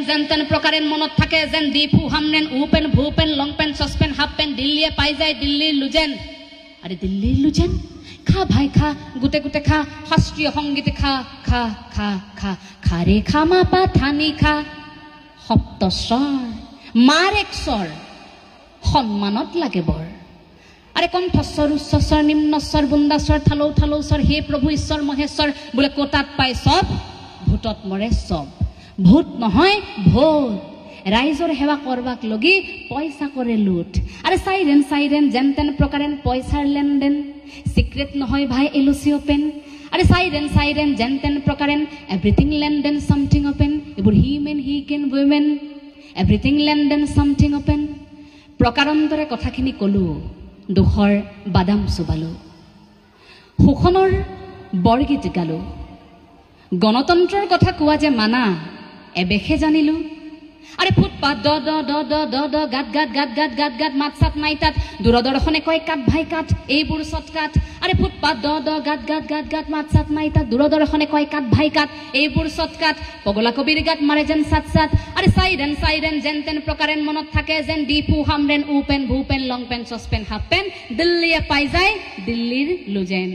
যেন তেন প্ৰকাৰেন মনত থাকে যেন ডিফু হামনেন উপেন ভূপেন লং পেন সসপেন হাফ পেন দিল্লীয়ে পাই যায় দিল্লীৰ লুজেন আৰে দিল্লীৰ লুজেন খা ভাই খা গুটে গুটে খা শাস্ত্ৰীয় সংগীত খা খা খা খা খাৰে খা মা পা থানি খা সপ্তস্বৰ মাৰ এক স্বৰ সন্মানত লাগে বৰ আৰে কণ্ঠস্বৰ উচ্চস্বৰ নিম্নস্বৰ বুন্দাস্বৰ থালৌ থালৌ স্বৰ হে প্ৰভু ঈশ্বৰ মহেশ্বৰ বোলে কোটাত পায় সব ভূতত মৰে সব ভূত নহয় ভূত ৰাইজৰ সেৱা কৰবাক লগি পয়সা কৰে লুট আরে সাইরেন সাইরেন যেন তেন প্রকারেন পয়সার লেনদেন সিক্রেট নহয় ভাই এলসি ওপেন আরে সাইরেন সাইরেন যেন তেন প্রকারেন এভরিথিং লেনদেন সামথিং ওপেন এবোৰ হি মেন হি কেন উইমেন এভৰিথিং লেনদেন সামথিং ওপেন প্ৰকাৰান্তৰে কথাখিনি কলো দুখৰ বাদাম চুবালো সুখনৰ বৰগীত গালো গণতন্ত্ৰৰ কথা কোৱা যে মানা এবেখে জানিলো আরে ফুটপাত দ দ দ দ দ দ গাত গাত গাত গাত গাত গাত মাত সাত নাই তাত দূৰদৰ্শনে কয় কাট ভাই কাট এইবোৰ চটকাট আরে ফুটপাত দ দ গাত গাত গাত গাত মাত সাত নাই তাত দূৰদৰ্শনে কয় কাট ভাই কাট এইবোৰ চটকাট পগলা কবিৰ গাত মাৰে যেন সাত সাত আৰে সাইৰেন সাইৰেন যেন তেন প্ৰকাৰেন মনত থাকে যেন ডিফু হামৰেন উপেন ভূপেন লং পেন সসপেন হাফ পেন দিল্লীয়ে পাই যায় দিল্লীৰ লুজেন